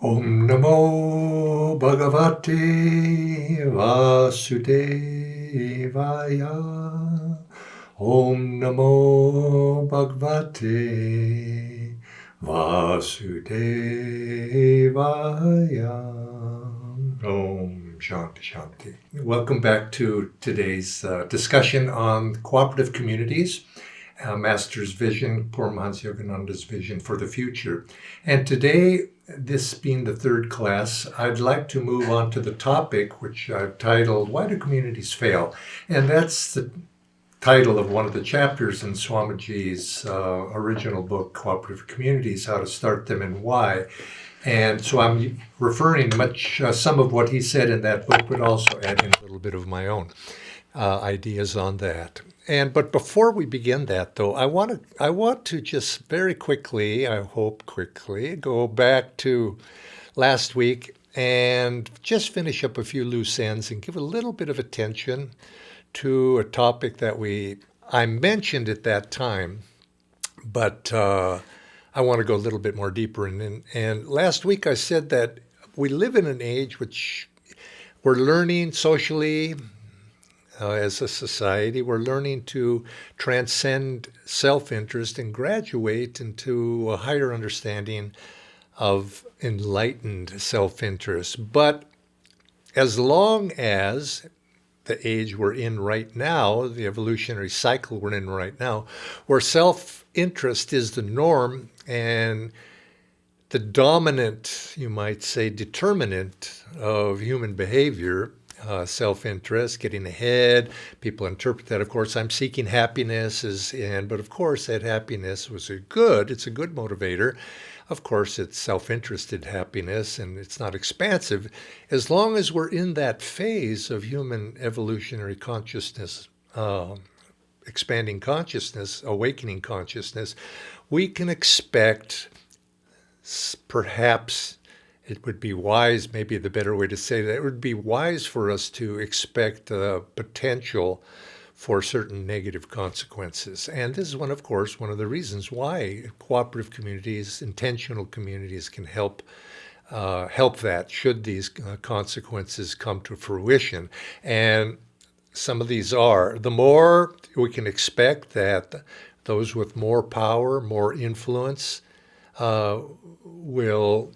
Om Namo Bhagavate Vasudevaya. Om Namo Bhagavate Vasudevaya. Om Shanti Shanti. Welcome back to today's discussion on cooperative communities. Master's vision, Paramhansa Yogananda's vision for the future. And today, this being the third class, I'd like to move on to the topic which I've titled, Why Do Communities Fail? And that's the title of one of the chapters in Swamiji's original book, Cooperative Communities, How to Start Them and Why. And so I'm referring some of what he said in that book, but also adding a little bit of my own ideas on that. But before we begin that, though, I want to just very quickly, I hope quickly, go back to last week and just finish up a few loose ends and give a little bit of attention to a topic that I mentioned at that time, but I want to go a little bit more deeper. And last week I said that we live in an age which we're learning socially, as a society, we're learning to transcend self-interest and graduate into a higher understanding of enlightened self-interest. But as long as the age we're in right now, the evolutionary cycle we're in right now, where self-interest is the norm and the dominant, you might say, determinant of human behavior, self-interest, getting ahead. People interpret that, of course, I'm seeking happiness, but of course that happiness it's a good motivator. Of course, it's self-interested happiness and it's not expansive. As long as we're in that phase of human evolutionary consciousness, expanding consciousness, awakening consciousness, we can expect perhaps it would be wise, maybe the better way to say that, it would be wise for us to expect the potential for certain negative consequences. And this is one of the reasons why cooperative communities, intentional communities can help that should these consequences come to fruition. And some of these are, the more we can expect that those with more power, more influence will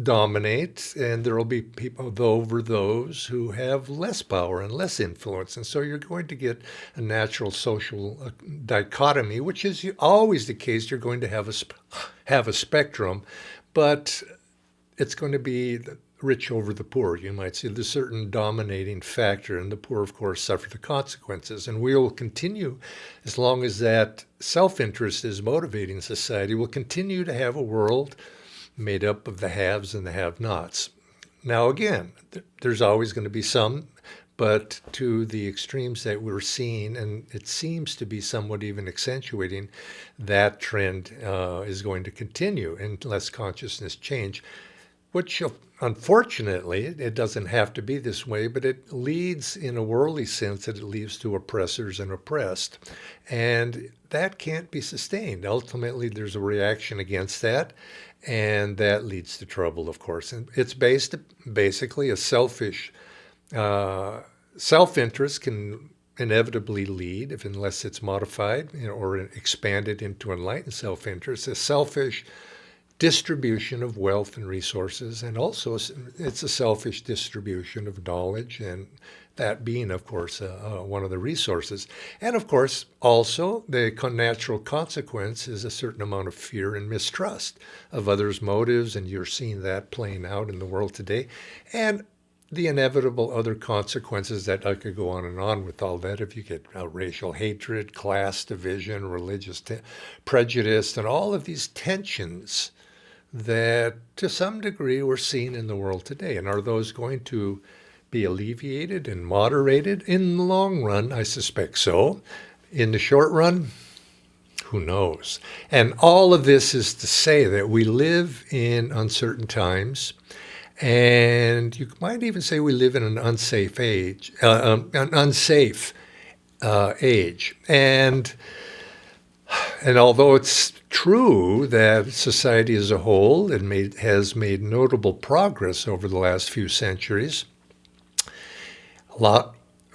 dominate, and there will be people over those who have less power and less influence. And so you're going to get a natural social dichotomy, which is always the case. You're going to have a spectrum, but it's going to be the rich over the poor, you might say. There's a certain dominating factor, and the poor, of course, suffer the consequences. And we will continue, as long as that self-interest is motivating society, we'll continue to have a world made up of the haves and the have-nots. Now, again, there's always going to be some, but to the extremes that we're seeing, and it seems to be somewhat even accentuating, that trend is going to continue unless consciousness change, which unfortunately, it doesn't have to be this way, but it leads in a worldly sense that it leads to oppressors and oppressed. And that can't be sustained. Ultimately, there's a reaction against that, and that leads to trouble, of course. And it's basically a selfish self-interest can inevitably lead, unless it's modified or expanded into enlightened self-interest, a selfish distribution of wealth and resources, and also it's a selfish distribution of knowledge, and that being, of course, one of the resources. And of course, also the natural consequence is a certain amount of fear and mistrust of others' motives, and you're seeing that playing out in the world today. And the inevitable other consequences that I could go on and on with all that. If you get racial hatred, class division, religious prejudice, and all of these tensions that to some degree we're seeing in the world today. And are those going to be alleviated and moderated? In the long run, I suspect so. In the short run, who knows? And all of this is to say that we live in uncertain times, and you might even say we live in an unsafe age, age. And although it's true that society as a whole has made notable progress over the last few centuries.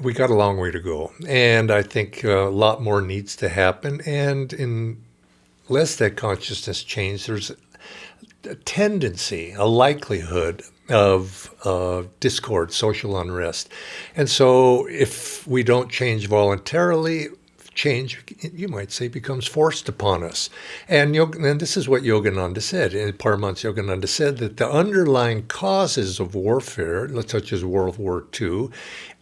We got a long way to go, and I think a lot more needs to happen. And unless that consciousness change, there's a tendency, a likelihood of discord, social unrest. And so if we don't change voluntarily, change, you might say, becomes forced upon us. And this is what Yogananda said. Paramhansa Yogananda said that the underlying causes of warfare, such as World War II,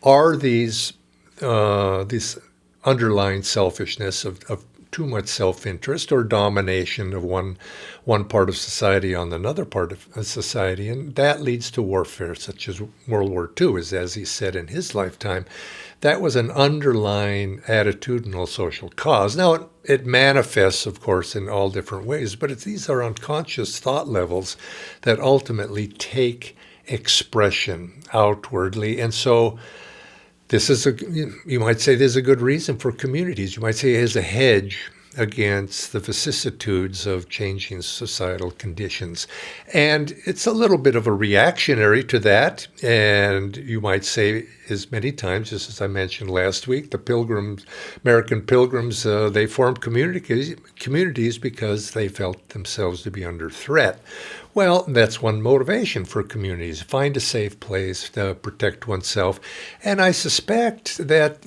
are these underlying selfishness of too much self-interest or domination of one part of society on another part of society, and that leads to warfare, such as World War II, as he said in his lifetime. That was an underlying attitudinal social cause. Now, it manifests, of course, in all different ways, but these are unconscious thought levels that ultimately take expression outwardly. And so you might say there's a good reason for communities. You might say it is a hedge against the vicissitudes of changing societal conditions. And it's a little bit of a reactionary to that. And you might say, as many times, just as I mentioned last week, American pilgrims, they formed communities because they felt themselves to be under threat. Well, that's one motivation for communities. Find a safe place to protect oneself. And I suspect that,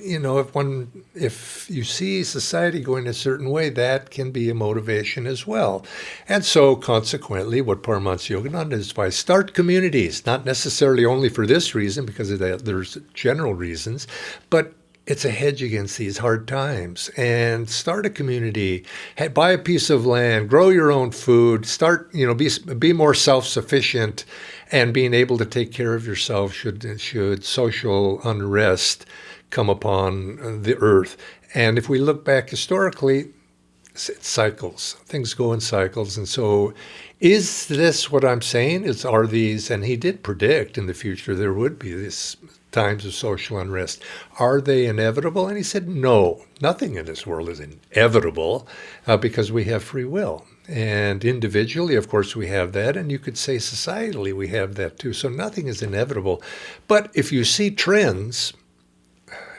if you see society going a certain way, that can be a motivation as well. And so consequently, what Paramhansa Yogananda advised, start communities, not necessarily only for this reason, because of that, there's general reasons, but it's a hedge against these hard times. And start a community, buy a piece of land, grow your own food, be more self-sufficient, and being able to take care of yourself should social unrest come upon the earth. And if we look back historically, it's cycles. Things go in cycles. And so is this what I'm saying? Are these, and he did predict in the future there would be these times of social unrest. Are they inevitable? And he said, no, nothing in this world is inevitable because we have free will. And individually, of course, we have that. And you could say societally, we have that too. So nothing is inevitable. But if you see trends,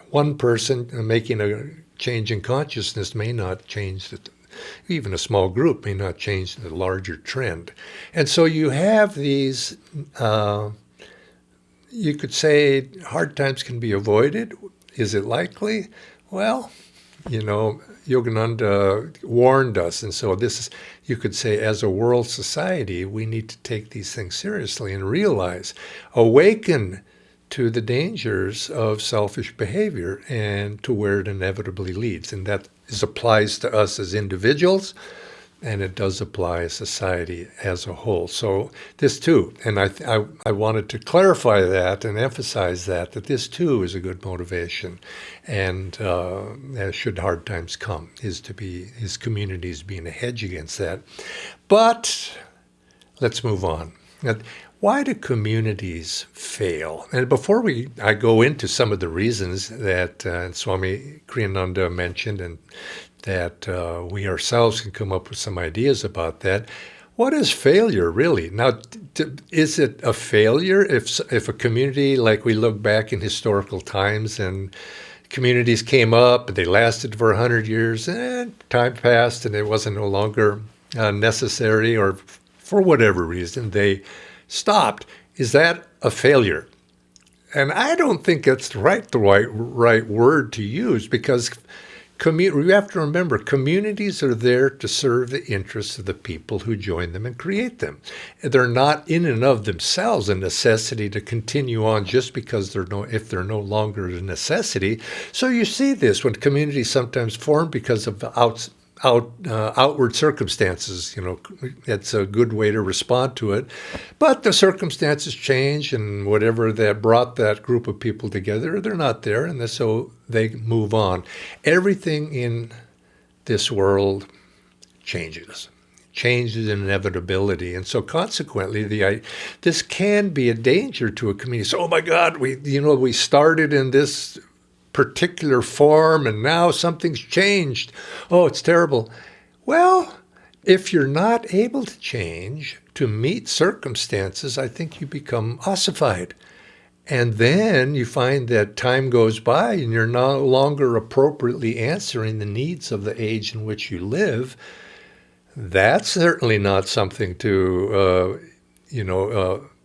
one person making a change in consciousness may not change even a small group may not change the larger trend. And so you have these, you could say hard times can be avoided. Is it likely? Well, Yogananda warned us. And so you could say, as a world society, we need to take these things seriously and awaken to the dangers of selfish behavior and to where it inevitably leads. And that applies to us as individuals, and it does apply to society as a whole. So this too, and I wanted to clarify that and emphasize that this too is a good motivation. And should hard times come, is his communities being a hedge against that. But let's move on. Now, why do communities fail? And before I go into some of the reasons that Swami Kriyananda mentioned, and that we ourselves can come up with some ideas about that, what is failure really? Now, is it a failure if a community, like we look back in historical times and communities came up, they lasted for 100 years, and time passed and it wasn't no longer necessary, or for whatever reason, they stopped. Is that a failure? And I don't think that's the right word to use, because we have to remember, communities are there to serve the interests of the people who join them and create them. They're not in and of themselves a necessity to continue on just because if they're no longer a necessity. So you see this when communities sometimes form because of outward circumstances. It's a good way to respond to it. But the circumstances change, and whatever that brought that group of people together, they're not there, and so they move on. Everything in this world changes inevitability. And so consequently, this can be a danger to a community. So, oh my God, we started in this particular form and now something's changed. Oh, it's terrible. Well, if you're not able to change to meet circumstances, I think you become ossified. And then you find that time goes by and you're no longer appropriately answering the needs of the age in which you live. That's certainly not something to,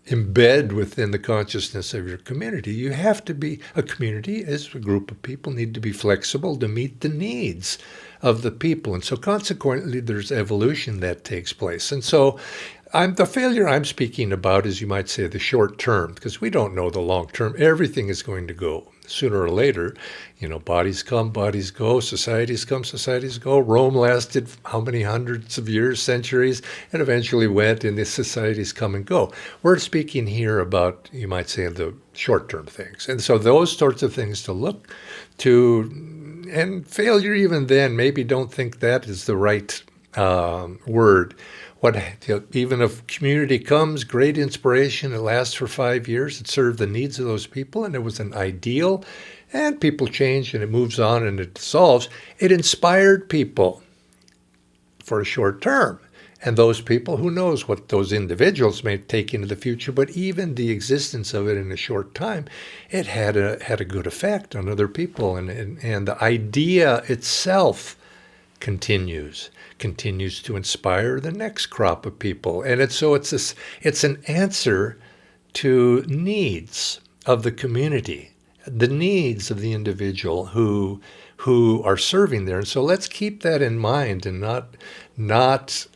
embed within the consciousness of your community. You have to be, a community as a group of people need to be flexible to meet the needs of the people. And so consequently, there's evolution that takes place. And so the failure I'm speaking about is, you might say, the short term, because we don't know the long term. Everything is going to go sooner or later. Bodies come, bodies go, societies come, societies go. Rome lasted how many hundreds of years, centuries, and eventually went, and the societies come and go. We're speaking here about, you might say, the short-term things. And so those sorts of things to look to, and failure even then, maybe don't think that is the right word. Even if community comes, great inspiration, it lasts for 5 years, it served the needs of those people, and it was an ideal, and people change, and it moves on, and it dissolves. It inspired people for a short term. And those people, who knows what those individuals may take into the future, but even the existence of it in a short time, it had a good effect on other people. And the idea itself continues to inspire the next crop of people. And it's an answer to needs of the community, the needs of the individual who are serving there. And so let's keep that in mind, and not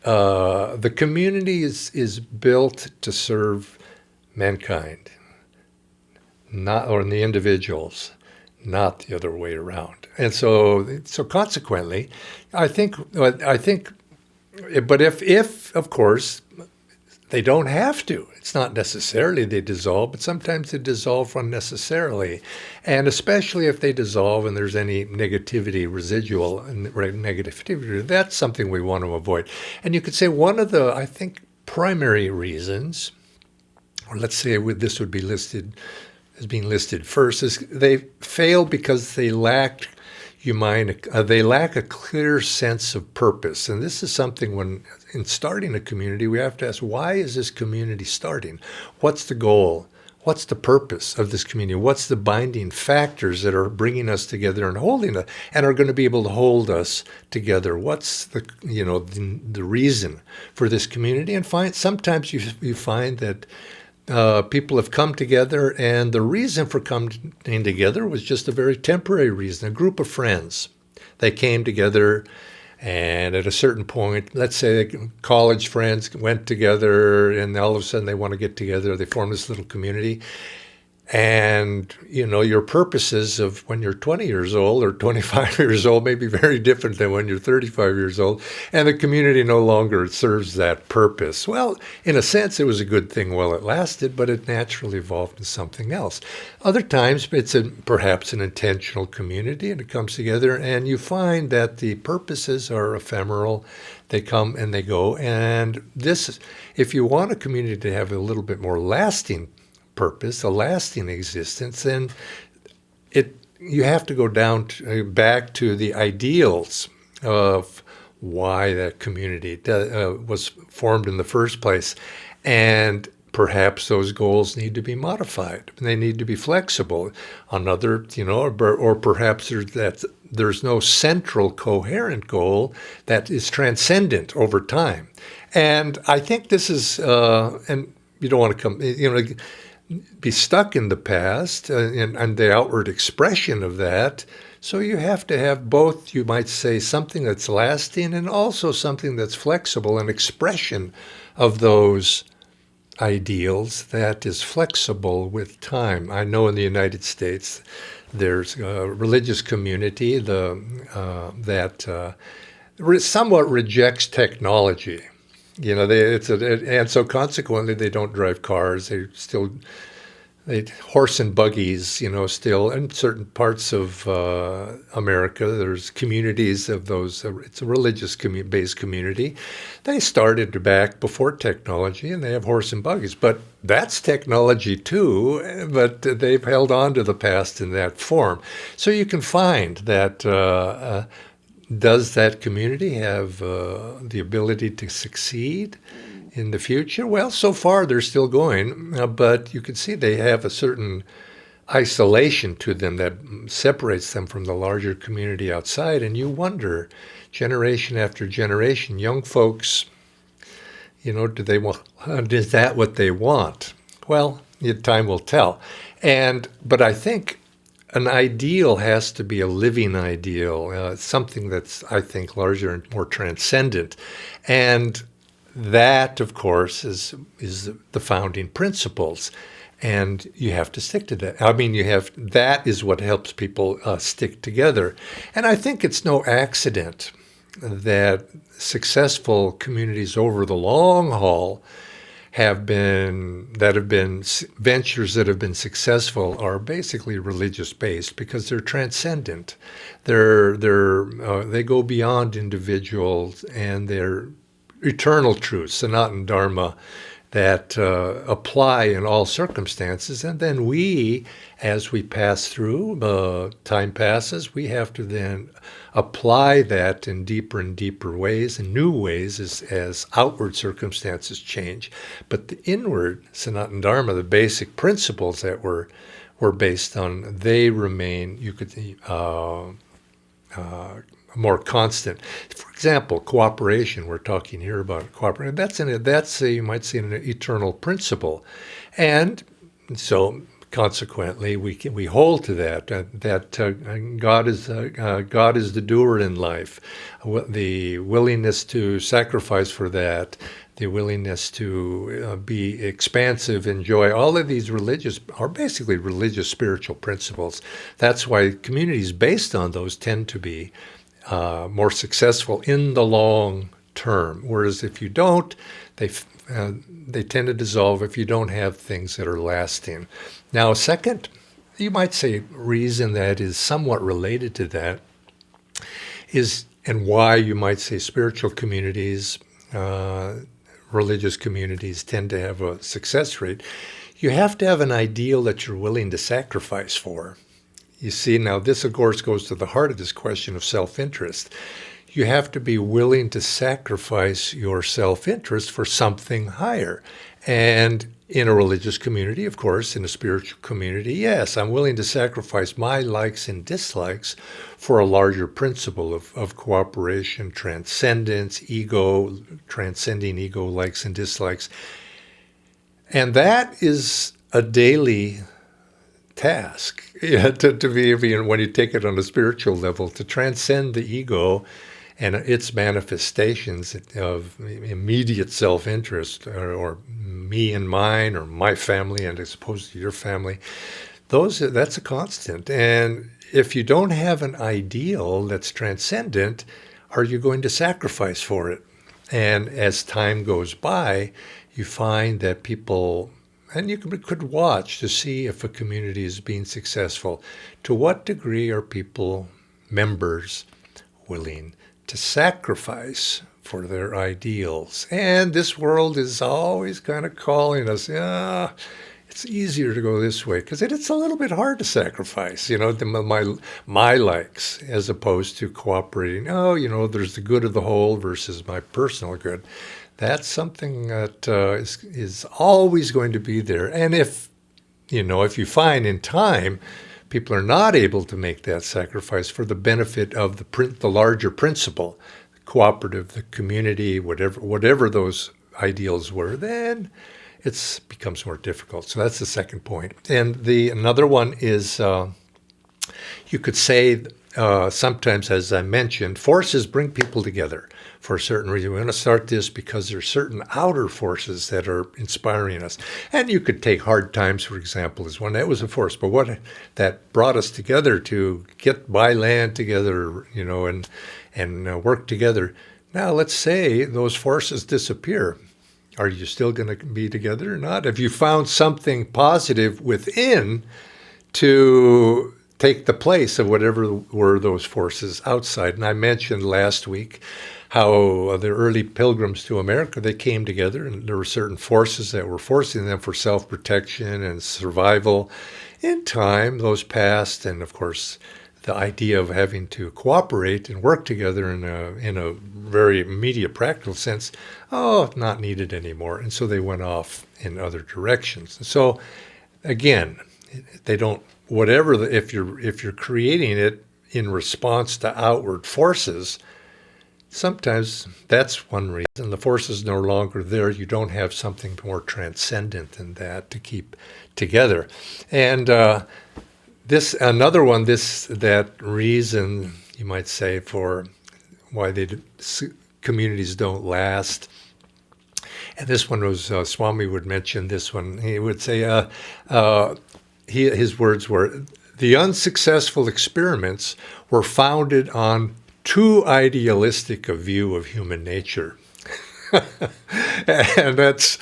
the community is built to serve mankind, or the individuals, not the other way around. And so consequently, I think, but if of course, they don't have to. It's not necessarily they dissolve, but sometimes they dissolve unnecessarily. And especially if they dissolve and there's any negativity, residual negativity, that's something we want to avoid. And you could say one of the, I think, primary reasons, or let's say this would be listed as being listed first, is they fail because they lack a clear sense of purpose. And this is something, when in starting a community, we have to ask, why is this community starting? What's the goal? What's the purpose of this community? What's the binding factors that are bringing us together and holding us, and are going to be able to hold us together? What's the reason for this community? And sometimes you find that people have come together, and the reason for coming together was just a very temporary reason. A group of friends, they came together, and at a certain point, let's say college friends went together, and all of a sudden they want to get together. They form this little community. And, your purposes of when you're 20 years old or 25 years old may be very different than when you're 35 years old. And the community no longer serves that purpose. Well, in a sense, it was a good thing while it lasted, but it naturally evolved into something else. Other times, it's perhaps an intentional community, and it comes together, and you find that the purposes are ephemeral. They come and they go. And if you want a community to have a little bit more lasting purpose, a lasting existence, then you have to go back to the ideals of why that community was formed in the first place. And perhaps those goals need to be modified. They need to be flexible. Or perhaps there's no central coherent goal that is transcendent over time. And I think this is, and you don't want to be stuck in the past and the outward expression of that. So you have to have both, you might say, something that's lasting and also something that's flexible, an expression of those ideals that is flexible with time. I know in the United States there's a religious community that somewhat rejects technology. And so consequently, they don't drive cars. They horse and buggies, still in certain parts of America. There's communities of those. It's a religious-based community. They started back before technology, and they have horse and buggies. But that's technology too. But they've held on to the past in that form. So you can find that does that community have the ability to succeed in the future? Well, so far they're still going, but you can see they have a certain isolation to them that separates them from the larger community outside. And you wonder, generation after generation, young folks, do they want? Is that what they want? Well, time will tell. But I think an ideal has to be a living ideal, something that's, I think, larger and more transcendent. And that, of course, is the founding principles. And you have to stick to that. I mean, that is what helps people stick together. And I think it's no accident that successful communities over the long haul have been ventures that have been successful are basically religious based because they're transcendent. They go beyond individuals, and they're eternal truths, Sanatana Dharma, that apply in all circumstances. And then we, as we pass through, time passes, we have to then apply that in deeper and deeper ways, in new ways, as outward circumstances change. But the inward Sanatana Dharma, the basic principles that we're based on, they remain, more constant. For example, cooperation. We're talking here about cooperation. That's you might say an eternal principle, and so consequently we hold to that. God is the doer in life. The willingness to sacrifice for that, the willingness to be expansive in joy. All of these are basically religious spiritual principles. That's why communities based on those tend to be more successful in the long term. Whereas if you don't, they tend to dissolve if you don't have things that are lasting. Now, a second, you might say, reason that is somewhat related to that is, and why you might say spiritual communities, religious communities tend to have a success rate. You have to have an ideal that you're willing to sacrifice for. You see, now this, of course, goes to the heart of this question of self-interest. You have to be willing to sacrifice your self-interest for something higher. And in a religious community, of course, in a spiritual community, yes, I'm willing to sacrifice my likes and dislikes for a larger principle of cooperation, transcendence, transcending ego likes and dislikes. And that is a daily task, to be, when you take it on a spiritual level, to transcend the ego and its manifestations of immediate self-interest, or me and mine, or my family and as opposed to your family. That's a constant. And if you don't have an ideal that's transcendent, are you going to sacrifice for it? And as time goes by, you find that people, and you could watch to see if a community is being successful. To what degree are members, willing to sacrifice for their ideals? And this world is always kind of calling us, it's easier to go this way, because it's a little bit hard to sacrifice, my likes, as opposed to cooperating. There's the good of the whole versus my personal good. That's something that is always going to be there. And if you find in time people are not able to make that sacrifice for the benefit of the larger principle, the cooperative, the community, whatever those ideals were, then it becomes more difficult. So that's the second point. And another one is, you could say, sometimes, as I mentioned, forces bring people together for a certain reason. We're going to start this because there's certain outer forces that are inspiring us. And you could take hard times, for example, as one. That was a force. But what that brought us together to buy land together, and work together. Now, let's say those forces disappear. Are you still going to be together or not? Have you found something positive within to take the place of whatever were those forces outside? And I mentioned last week how the early pilgrims to America, they came together, and there were certain forces that were forcing them for self-protection and survival. In time, those passed, and of course, the idea of having to cooperate and work together in a very immediate practical sense, not needed anymore. And so they went off in other directions. So again, they don't, if you're creating it in response to outward forces, sometimes that's one reason. The force is no longer there. You don't have something more transcendent than that to keep together. And that reason, you might say, for why communities don't last. And this one was, Swami would mention this one. He would say, his words were, the unsuccessful experiments were founded on too idealistic a view of human nature. And that's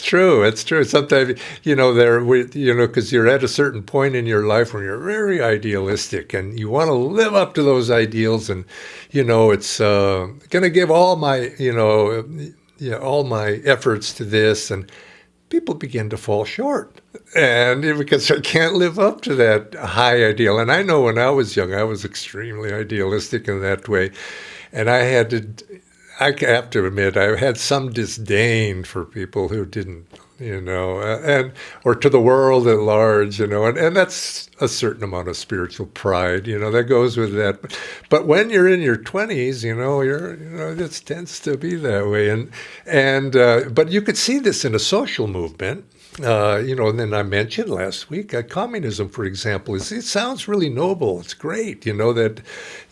true. It's true. Sometimes, because you're at a certain point in your life where you're very idealistic and you want to live up to those ideals, and it's going to give all my efforts to this, and people begin to fall short, and because I can't live up to that high ideal. And I know when I was young, I was extremely idealistic in that way, and I have to admit, I had some disdain for people who didn't, or to the world at large, and that's a certain amount of spiritual pride, that goes with that. But when you're in your 20s, it tends to be that way. But you could see this in a social movement. And then I mentioned last week, communism, for example, it sounds really noble. It's great, that,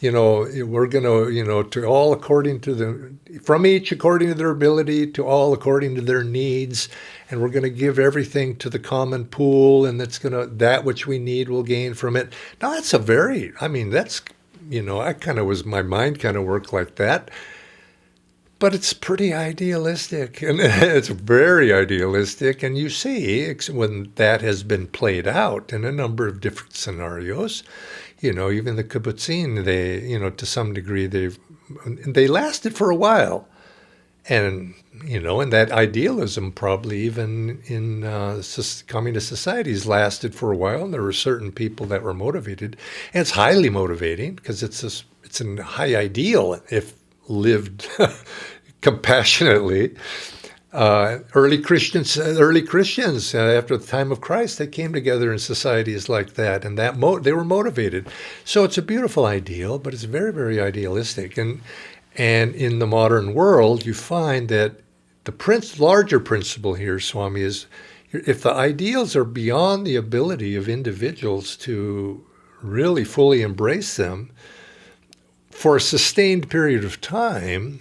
we're going to, to all from each according to their ability, to all according to their needs, and we're going to give everything to the common pool, and that which we need will gain from it. Now, that's my mind kind of worked like that. But it's pretty idealistic, and it's very idealistic. And you see, when that has been played out in a number of different scenarios, even the kibbutzim, to some degree, they lasted for a while. And, and that idealism probably even in communist societies lasted for a while. And there were certain people that were motivated. And it's highly motivating because it's a high ideal if lived compassionately. Early Christians, after the time of Christ, they came together in societies like that, and they were motivated. So it's a beautiful ideal, but it's very, very idealistic. And in the modern world, you find that the larger principle here, Swami, is if the ideals are beyond the ability of individuals to really fully embrace them for a sustained period of time,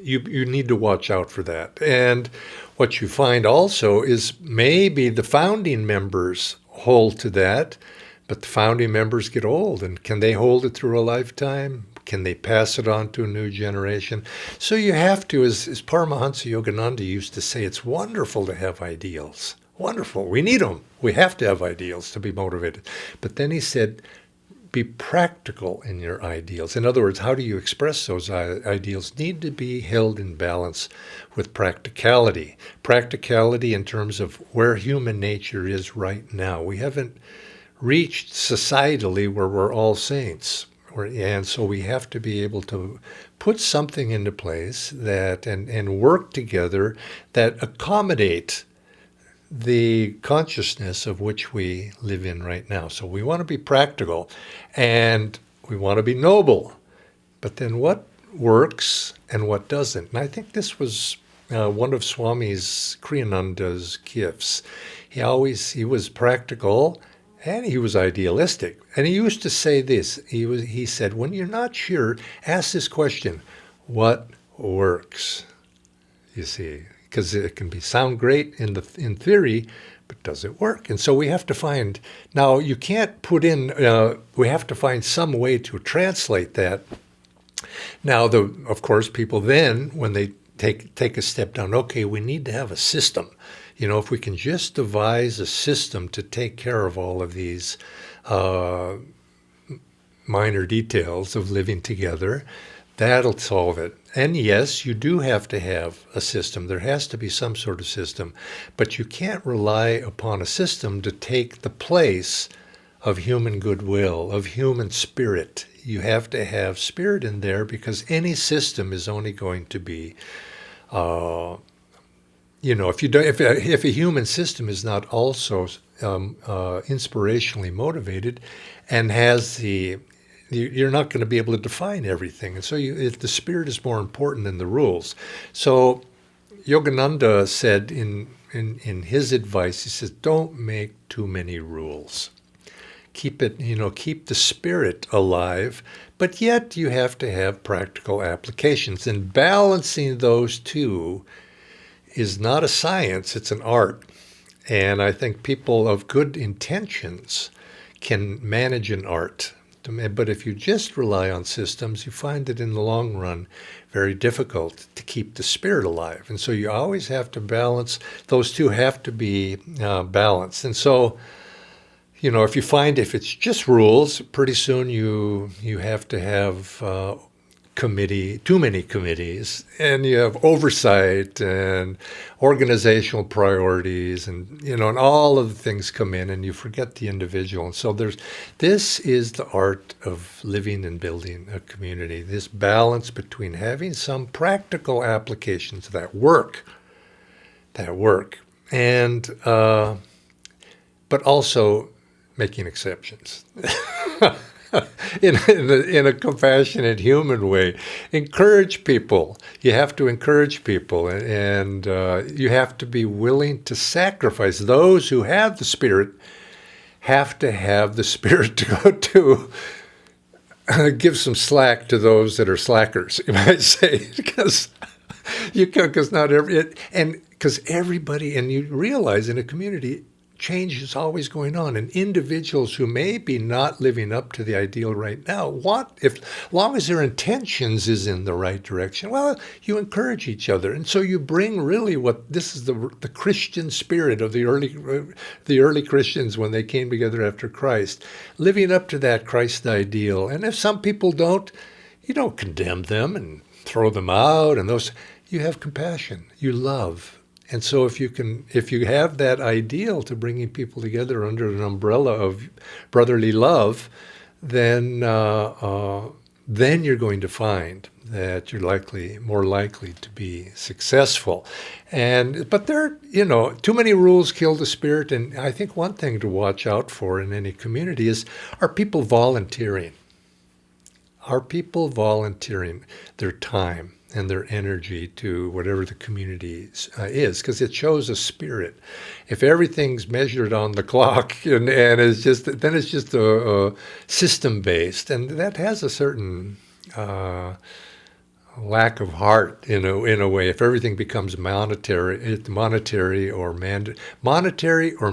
you need to watch out for that. And what you find also is maybe the founding members hold to that, but the founding members get old, and can they hold it through a lifetime? Can they pass it on to a new generation? So you have to, as Paramhansa Yogananda used to say, it's wonderful to have ideals. Wonderful. We need them. We have to have ideals to be motivated. But then he said, be practical in your ideals. In other words, how do you express those ideals? Need to be held in balance with practicality. Practicality in terms of where human nature is right now. We haven't reached societally where we're all saints. And so we have to be able to put something into place and work together that accommodate the consciousness of which we live in right now. So we want to be practical and we want to be noble. But then what works and what doesn't? And I think this was one of Swami's Kriyananda's gifts. He was practical and he was idealistic. And he used to say this. He said, when you're not sure, ask this question: what works? You see, because it can sound great in theory, but does it work? And so we have to find, now you can't put in, we have to find some way to translate that. Now, of course, people then, when they take a step down, okay, we need to have a system. If we can just devise a system to take care of all of these minor details of living together, that'll solve it. And yes, you do have to have a system. There has to be some sort of system, but you can't rely upon a system to take the place of human goodwill, of human spirit. You have to have spirit in there, because any system is only going to be, if a human system is not also inspirationally motivated and has you're not going to be able to define everything. And so the spirit is more important than the rules. So Yogananda said in his advice, he says, don't make too many rules. Keep the spirit alive, but yet you have to have practical applications. And balancing those two is not a science, it's an art. And I think people of good intentions can manage an art. But if you just rely on systems, you find it in the long run very difficult to keep the spirit alive. And so you always have to balance. Those two have to be balanced. And so, if it's just rules, pretty soon you have to have too many committees, and you have oversight and organizational priorities, and all of the things come in, and you forget the individual. And so this is the art of living and building a community, this balance between having some practical applications that work, and but also making exceptions. In a compassionate, human way. Encourage people. You have to encourage people, and you have to be willing to sacrifice. Those who have the spirit have to have the spirit to go to give some slack to those that are slackers, you might say, because everybody, and you realize in a community, change is always going on, and individuals who may be not living up to the ideal right now long as their intentions is in the right direction, well, you encourage each other. And so you bring really this is the Christian spirit of the early Christians when they came together after Christ, living up to that Christ ideal. And if some people don't, you don't condemn them and throw them out, and you have compassion, you love. And so if you have that ideal to bringing people together under an umbrella of brotherly love, then you're going to find that you're more likely to be successful. But too many rules kill the spirit. And I think one thing to watch out for in any community are people volunteering. Are people volunteering their time and their energy to whatever the community is, because it shows a spirit. If everything's measured on the clock and it's just a system-based, and that has a certain lack of heart in a way. If everything becomes monetary or mandatory,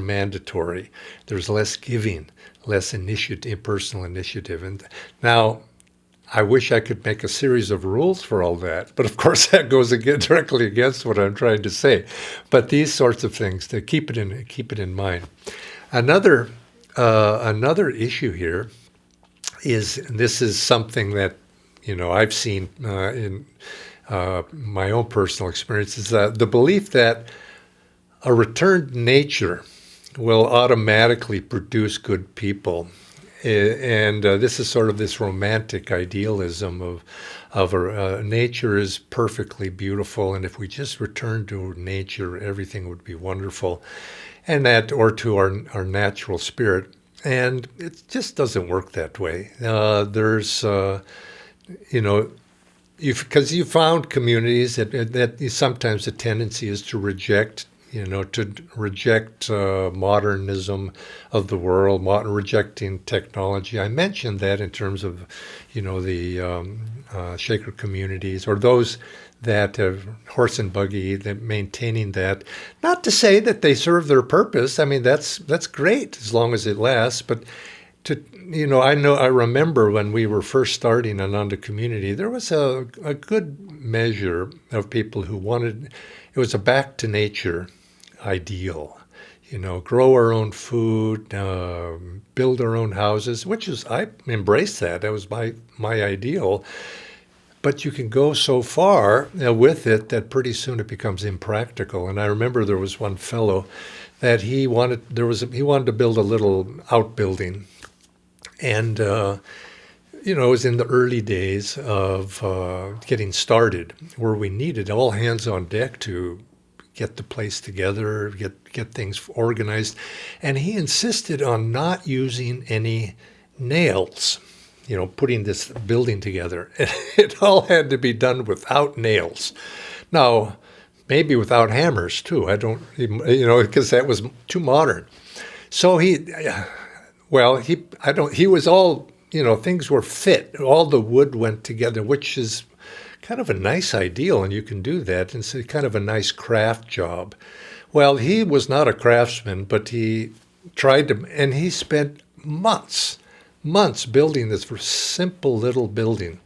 there's less giving, less personal initiative. And now, I wish I could make a series of rules for all that, but of course that goes directly against what I'm trying to say. But these sorts of things, to keep it in mind. Another issue here is, and this is something that I've seen in my own personal experience, is that the belief that a return to nature will automatically produce good people. And this is sort of this romantic idealism of nature is perfectly beautiful, and if we just return to nature, everything would be wonderful, or to our natural spirit. And it just doesn't work that way. Because you found communities that sometimes the tendency is to reject modernism of the world, rejecting technology. I mentioned that in terms of, the Shaker communities, or those that have horse and buggy, that maintaining that. Not to say that they serve their purpose. I mean, that's great as long as it lasts. But I remember when we were first starting Ananda community, there was a good measure of people who wanted. It was a back to nature ideal, grow our own food, build our own houses, I embraced that. That was my ideal. But you can go so far with it that pretty soon it becomes impractical. And I remember there was one fellow that he wanted to build a little outbuilding And, it was in the early days of getting started, where we needed all hands on deck to get the place together, get things organized. And he insisted on not using any nails, putting this building together. It all had to be done without nails. Now, maybe without hammers too. I don't, because that was too modern. So he was all, things were fit. All the wood went together, which is kind of a nice ideal, and you can do that. It's kind of a nice craft job. Well, he was not a craftsman, but he tried to, and he spent months building this simple little building.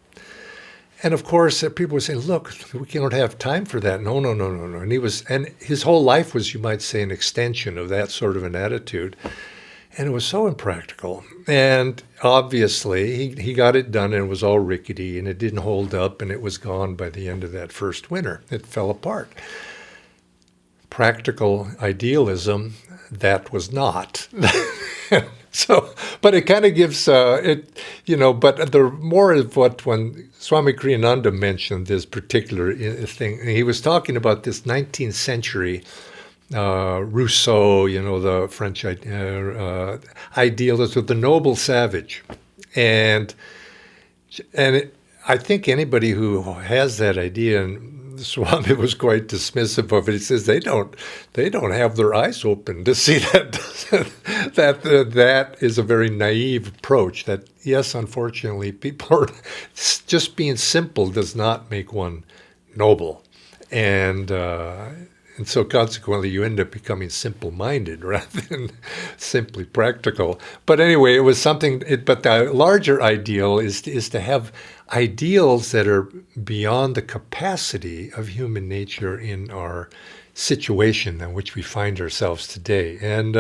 And of course, people would say, look, we don't have time for that. No. And his whole life was, you might say, an extension of that sort of an attitude. And it was so impractical. And obviously, he got it done, and it was all rickety, and it didn't hold up, and it was gone by the end of that first winter. It fell apart. Practical idealism, that was not. So, but it kind of gives but the more of what when Swami Kriyananda mentioned this particular thing, he was talking about this 19th century Rousseau, the French idealist with the noble savage, and I think anybody who has that idea, and Swami was quite dismissive of it. He says they don't have their eyes open to see that is a very naive approach. That yes, unfortunately, people are just being simple does not make one noble, and so consequently you end up becoming simple-minded rather than simply practical. But anyway, it was something. But the larger ideal is to have ideals that are beyond the capacity of human nature in our situation in which we find ourselves today. And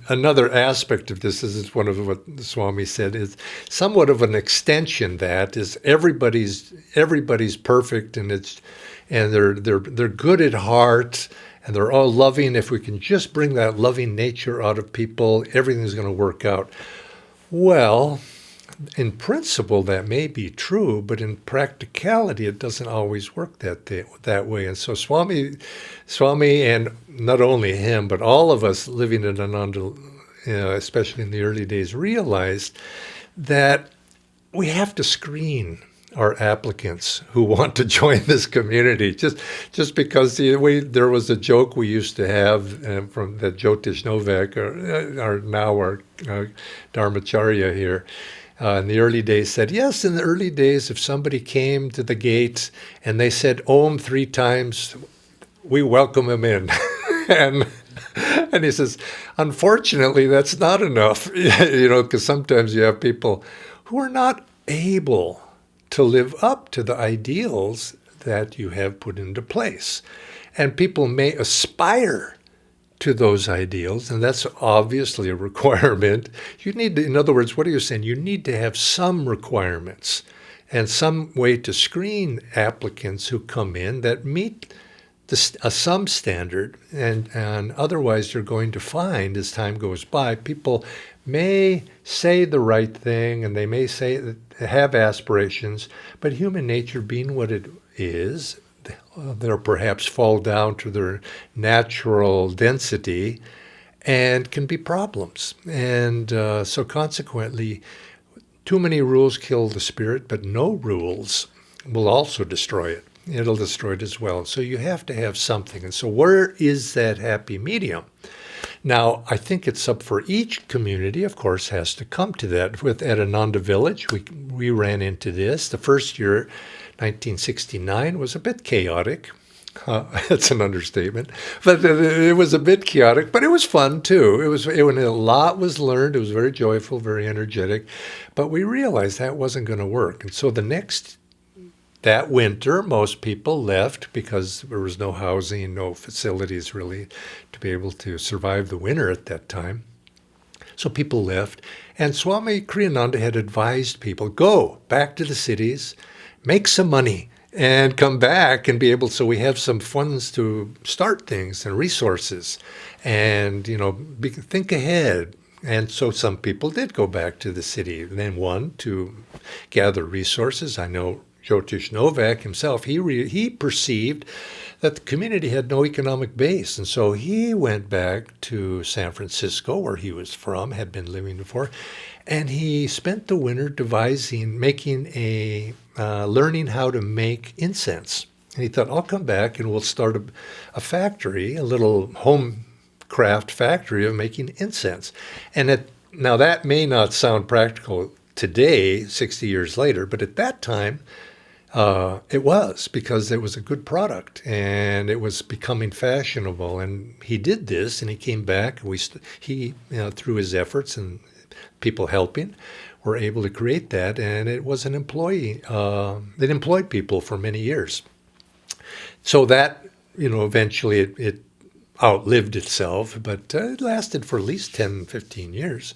another aspect of this is one of what Swami said is somewhat of an extension that is everybody's perfect, and they're good at heart, and they're all loving. If we can just bring that loving nature out of people, everything's going to work out. Well, in principle, that may be true, but in practicality, it doesn't always work that way. And so Swami, and not only him, but all of us living in Ananda, especially in the early days, realized that we have to screen our applicants who want to join this community. Just because there was a joke we used to have from the Jyotish Novak, our Dharmacharya here, in the early days said, yes, in the early days, if somebody came to the gate and they said Om 3 times, we welcome him in. and he says, unfortunately, that's not enough, because sometimes you have people who are not able to live up to the ideals that you have put into place. And people may aspire to those ideals, and that's obviously a requirement. You need to, in other words, what are you saying? You need to have some requirements and some way to screen applicants who come in that meet some standard, and otherwise you're going to find, as time goes by, people may say the right thing, and they may have aspirations, but human nature being what it is, they'll perhaps fall down to their natural density and can be problems. And so consequently, too many rules kill the spirit, but no rules will also destroy it. It'll destroy it as well. So you have to have something. And so where is that happy medium? Now, I think it's up for each community, of course, has to come to that. At Ananda Village, we ran into this. The first year, 1969, was a bit chaotic. That's an understatement. But it was a bit chaotic, but it was fun, too. When a lot was learned. It was very joyful, very energetic. But we realized that wasn't going to work. And so that winter, most people left because there was no housing, no facilities really to be able to survive the winter at that time. So people left. And Swami Kriyananda had advised people, go back to the cities, make some money, and come back and be able, so we have some funds to start things and resources and, think ahead. And so some people did go back to the city. And then one, to gather resources. I know Jyotish Novak himself, he perceived that the community had no economic base. And so he went back to San Francisco, where he was from, had been living before, and he spent the winter learning how to make incense. And he thought, I'll come back and we'll start a factory, a little home craft factory of making incense. And now that may not sound practical today, 60 years later, but at that time, it was, because it was a good product and it was becoming fashionable. And he did this, and he came back. Through his efforts and people helping, were able to create that. And it was an employee. It employed people for many years. So that, eventually it outlived itself, but it lasted for at least 10, 15 years.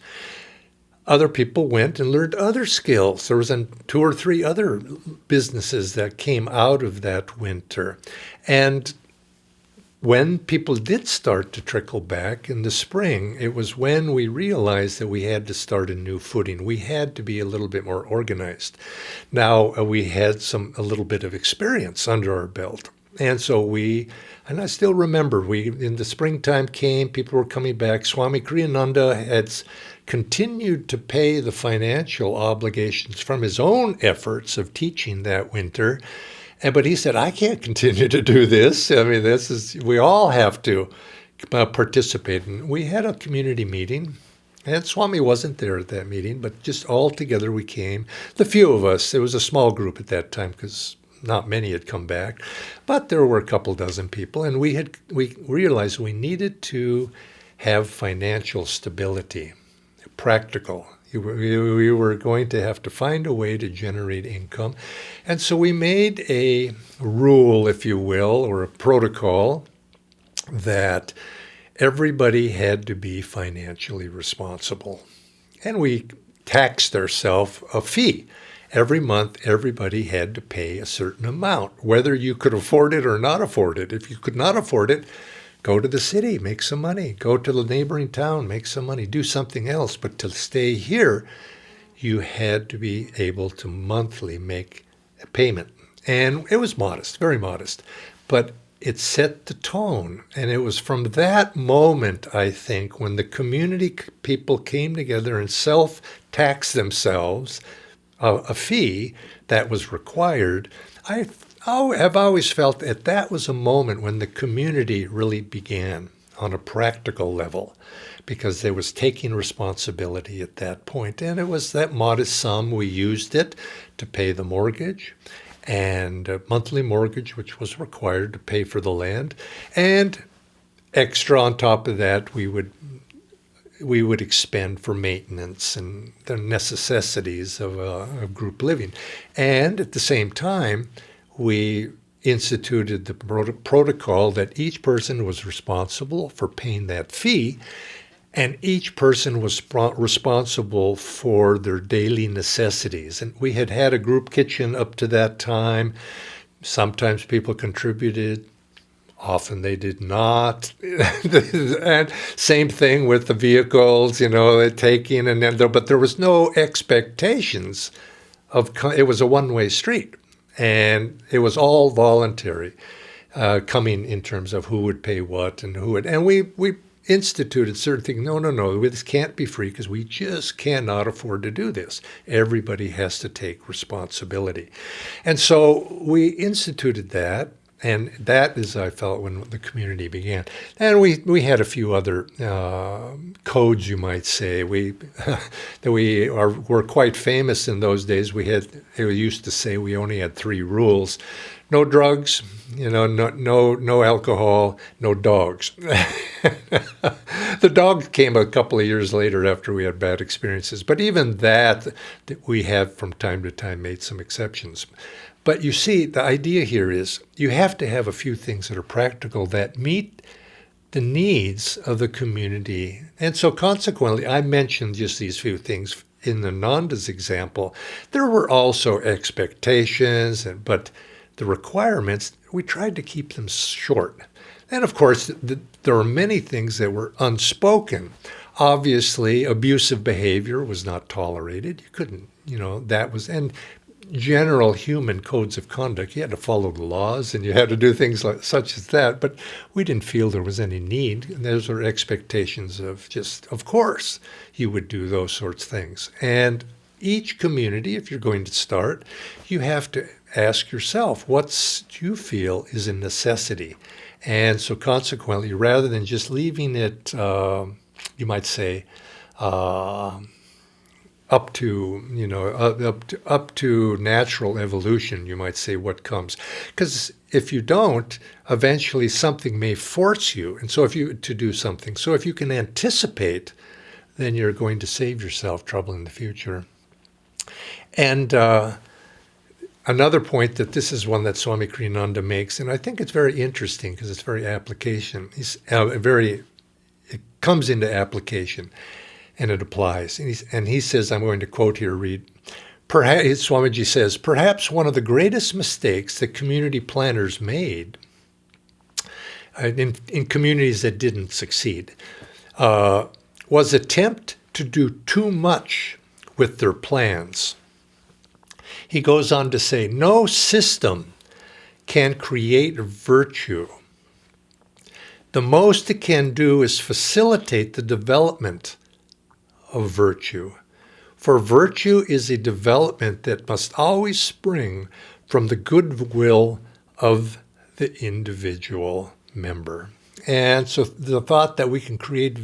Other people went and learned other skills. There was 2 or 3 other businesses that came out of that winter. And when people did start to trickle back in the spring, it was when we realized that we had to start a new footing. We had to be a little bit more organized. Now, we had a little bit of experience under our belt. And so and I still remember, in the springtime came, people were coming back. Swami Kriyananda had continued to pay the financial obligations from his own efforts of teaching that winter. But he said, I can't continue to do this. I mean, we all have to participate. And we had a community meeting, and Swami wasn't there at that meeting, but just all together we came. The few of us, it was a small group at that time because not many had come back, but there were a couple dozen people, and we realized we needed to have financial stability, practical. We were going to have to find a way to generate income. And so we made a rule, if you will, or a protocol that everybody had to be financially responsible. And we taxed ourselves a fee. Every month, everybody had to pay a certain amount, whether you could afford it or not afford it. If you could not afford it, go to the city, make some money. Go to the neighboring town, make some money. Do something else. But to stay here, you had to be able to monthly make a payment. And it was modest, very modest. But it set the tone. And it was from that moment, I think, when the community people came together and self-taxed themselves a fee that was required. I have always felt that was a moment when the community really began on a practical level, because there was taking responsibility at that point. And it was that modest sum. We used it to pay the mortgage, and a monthly mortgage, which was required to pay for the land. And extra on top of that, we would expend for maintenance and the necessities of group living. And at the same time, we instituted the protocol that each person was responsible for paying that fee, and each person was responsible for their daily necessities. And we had a group kitchen up to that time. Sometimes people contributed. Often they did not. And same thing with the vehicles, taking, but there was no expectations it was a one-way street. And it was all voluntary, coming in terms of who would pay what and who would. And we instituted certain things. No, this can't be free because we just cannot afford to do this. Everybody has to take responsibility. And so we instituted that. And that is, I felt, when the community began. And we had a few other codes, you might say. That were quite famous in those days. We used to say we only had 3 rules: no drugs, no alcohol, no dogs. The dog came a couple of years later after we had bad experiences. But even that we have from time to time made some exceptions. But you see, the idea here is you have to have a few things that are practical that meet the needs of the community. And so consequently, I mentioned just these few things in Ananda's example. There were also expectations, but the requirements, we tried to keep them short. And of course, there are many things that were unspoken. Obviously, abusive behavior was not tolerated. You couldn't, that was, and general human codes of conduct. You had to follow the laws and you had to do things like such as that, but we didn't feel there was any need. Those were expectations of just, of course, you would do those sorts of things. And each community, if you're going to start, you have to ask yourself, what do you feel is a necessity? And so consequently, rather than just leaving it, you might say, up to natural evolution, you might say, what comes. Because if you don't, eventually something may force you, and so to do something. So if you can anticipate, then you're going to save yourself trouble in the future. And another point that this is one that Swami Kriyananda makes, and I think it's very interesting because it's very application. It comes into application. And it applies. And he says, I'm going to quote here, Swamiji says, perhaps one of the greatest mistakes that community planners made in communities that didn't succeed was attempt to do too much with their plans. He goes on to say, no system can create virtue. The most it can do is facilitate the development of virtue. For virtue is a development that must always spring from the goodwill of the individual member. And so the thought that we can create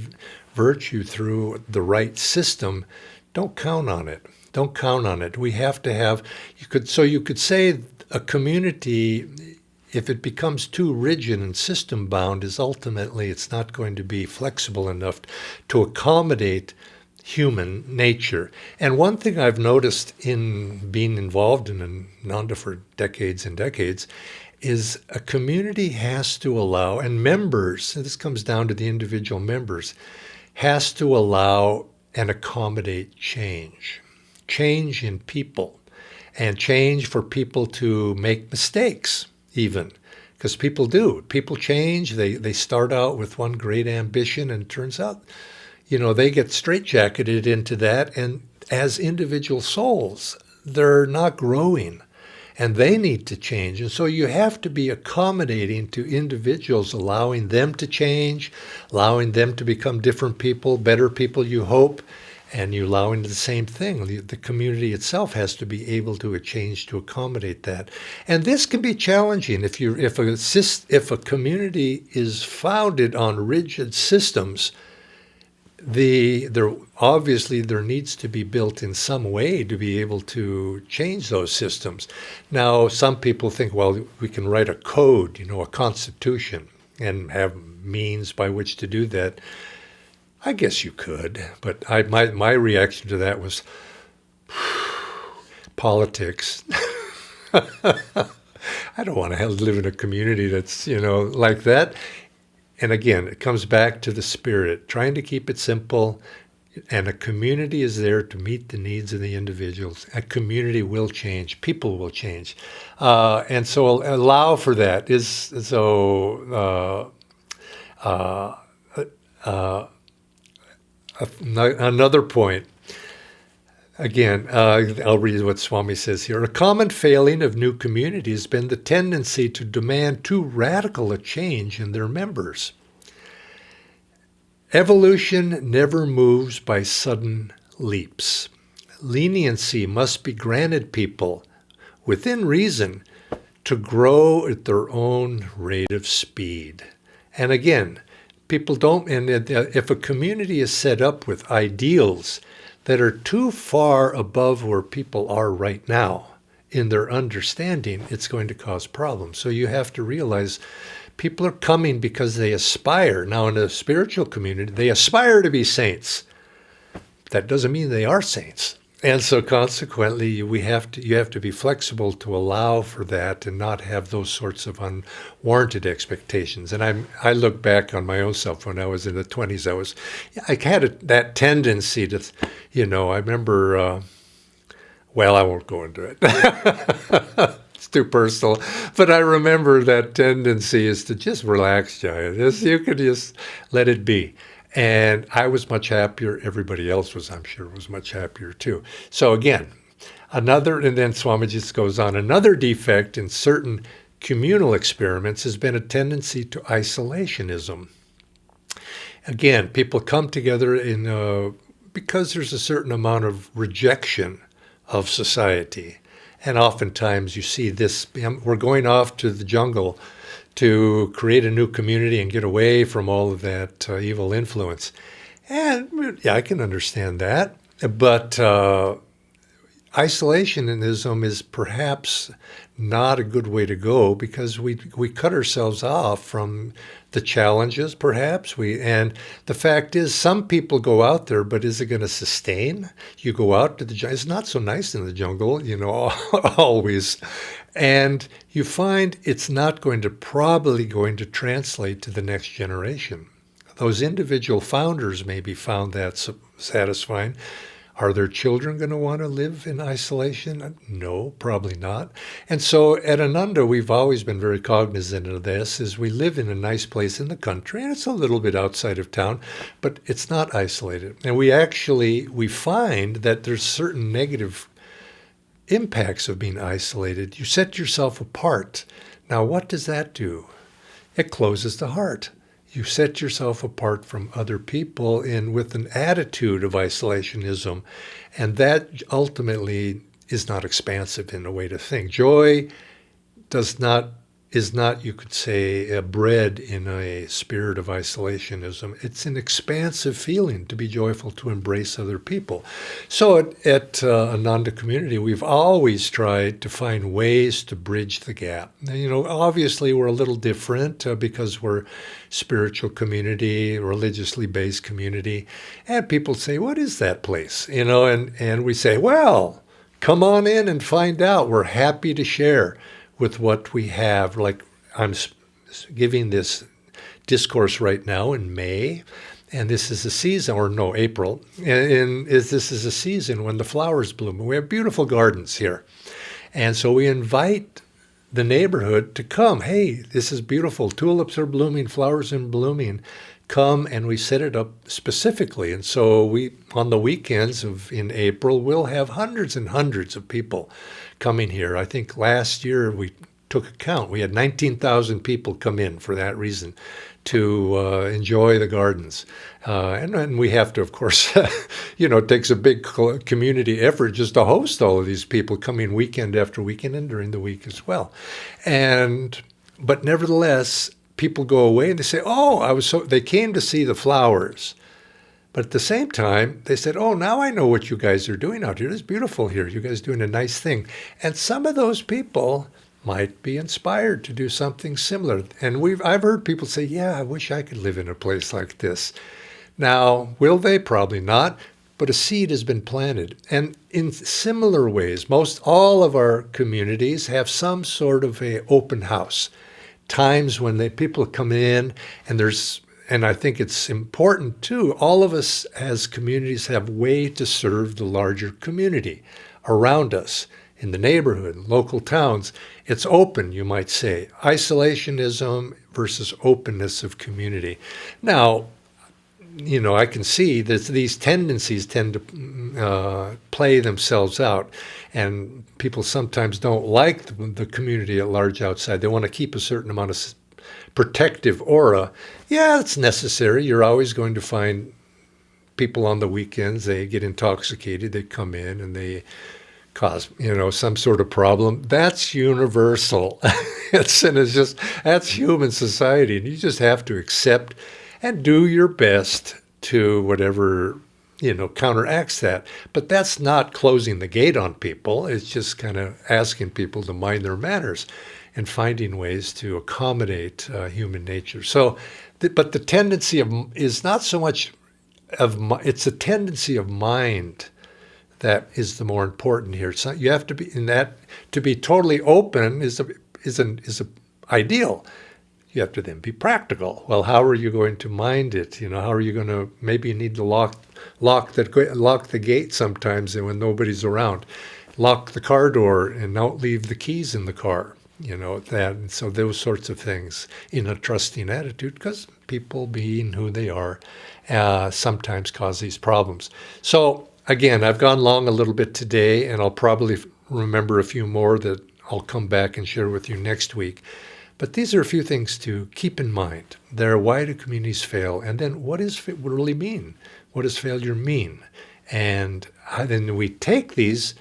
virtue through the right system, don't count on it. Don't count on it. We have to have, you could say a community, if it becomes too rigid and system bound, is ultimately it's not going to be flexible enough to accommodate human nature. And one thing I've noticed in being involved in Ananda for decades and decades is a community has to allow, and members, and this comes down to the individual members, has to allow and accommodate change. Change in people, and change for people to make mistakes even, because people do. People change. They start out with one great ambition and it turns out they get straitjacketed into that, and as individual souls, they're not growing, and they need to change. And so you have to be accommodating to individuals, allowing them to change, allowing them to become different people, better people, you hope, and you allowing the same thing. The community itself has to be able to change to accommodate that. And this can be challenging if a community is founded on rigid systems. There needs to be built in some way to be able to change those systems. Now, some people think, well, we can write a code, a constitution, and have means by which to do that. I guess you could, but my reaction to that was politics. I don't want to live in a community that's, like that. And again, it comes back to the spirit, trying to keep it simple. And a community is there to meet the needs of the individuals. A community will change. People will change. And so allow for that. Another point. Again, I'll read what Swami says here. A common failing of new communities has been the tendency to demand too radical a change in their members. Evolution never moves by sudden leaps. Leniency must be granted people, within reason, to grow at their own rate of speed. And again, people don't, and if a community is set up with ideals that are too far above where people are right now in their understanding, it's going to cause problems. So you have to realize people are coming because they aspire. Now, in a spiritual community, they aspire to be saints. That doesn't mean they are saints. And so consequently, you have to be flexible to allow for that and not have those sorts of unwarranted expectations. And I look back on my own self when I was in the 20s. I had that tendency to, I remember, well, I won't go into it. It's too personal. But I remember that tendency is to just relax, Jaya. You could just let it be. And I was much happier. Everybody else was, I'm sure, was much happier too. So again, and then Swami just goes on, another defect in certain communal experiments has been a tendency to isolationism. Again, people come together because there's a certain amount of rejection of society. And oftentimes you see this, we're going off to the jungle to create a new community and get away from all of that evil influence. And yeah, I can understand that. But isolationism is perhaps not a good way to go because we cut ourselves off from the challenges, perhaps. And the fact is, some people go out there, but is it going to sustain? You go out to the jungle. It's not so nice in the jungle, always. And you find it's not probably going to translate to the next generation. Those individual founders maybe found that satisfying. Are their children going to want to live in isolation? No, probably not. And so at Ananda, we've always been very cognizant of this, is we live in a nice place in the country, and it's a little bit outside of town, but it's not isolated. And we find that there's certain negative impacts of being isolated. You set yourself apart. Now, what does that do? It closes the heart. You set yourself apart from other people with an attitude of isolationism, and that ultimately is not expansive in a way to think. Joy is not, you could say, bred in a spirit of isolationism. It's an expansive feeling to be joyful, to embrace other people. So at Ananda Community, we've always tried to find ways to bridge the gap. Obviously we're a little different because we're spiritual community, religiously based community, and people say, what is that place? And we say, well, come on in and find out. We're happy to share with what we have. Like I'm giving this discourse right now in May, and this is a season, April, and this is a season when the flowers bloom. We have beautiful gardens here. And so we invite the neighborhood to come. Hey, this is beautiful. Tulips are blooming, flowers are blooming. Come, and we set it up specifically. And so on the weekends in April, we'll have hundreds and hundreds of people coming here. I think last year we took a count. We had 19,000 people come in for that reason to enjoy the gardens. And we have to, of course, it takes a big community effort just to host all of these people coming weekend after weekend and during the week as well. But nevertheless, people go away and they say, they came to see the flowers. But at the same time, they said, now I know what you guys are doing out here. It's beautiful here. You guys are doing a nice thing. And some of those people might be inspired to do something similar. And I've heard people say, yeah, I wish I could live in a place like this. Now, will they? Probably not. But a seed has been planted. And in similar ways, all of our communities have some sort of a open house. Times when people come in, and I think it's important too, all of us as communities have way to serve the larger community around us, in the neighborhood, local towns. It's open, you might say. Isolationism versus openness of community. Now, I can see that these tendencies tend to play themselves out, and people sometimes don't like the community at large outside. They want to keep a certain amount of protective aura. Yeah, it's necessary. You're always going to find people on the weekends, they get intoxicated, they come in and they cause, some sort of problem. That's universal. That's human society, and you just have to accept and do your best to whatever, counteracts that. But that's not closing the gate on people. It's just kind of asking people to mind their manners and finding ways to accommodate human nature. So, but the tendency is not so much it's a tendency of mind that is the more important here. So you have to be in that. To be totally open is a ideal. You have to then be practical. Well, how are you going to mind it? How are you going to? Maybe you need to lock the gate sometimes when nobody's around. lock the car door and not leave the keys in the car. And so those sorts of things in a trusting attitude, because people being who they are sometimes cause these problems. So again, I've gone long a little bit today, and I'll probably remember a few more that I'll come back and share with you next week. But these are a few things to keep in mind. Why do communities fail? And then what does it really mean? What does failure mean? And then we take these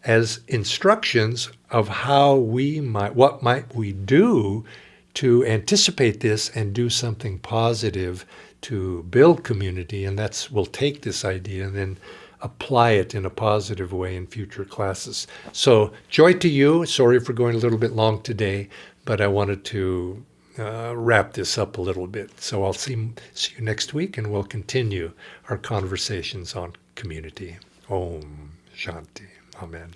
as instructions of what might we do to anticipate this and do something positive to build community. And we'll take this idea and then apply it in a positive way in future classes. So joy to you. Sorry for going a little bit long today, but I wanted to wrap this up a little bit. So I'll see you next week, and we'll continue our conversations on community. Om Shanti. Amen.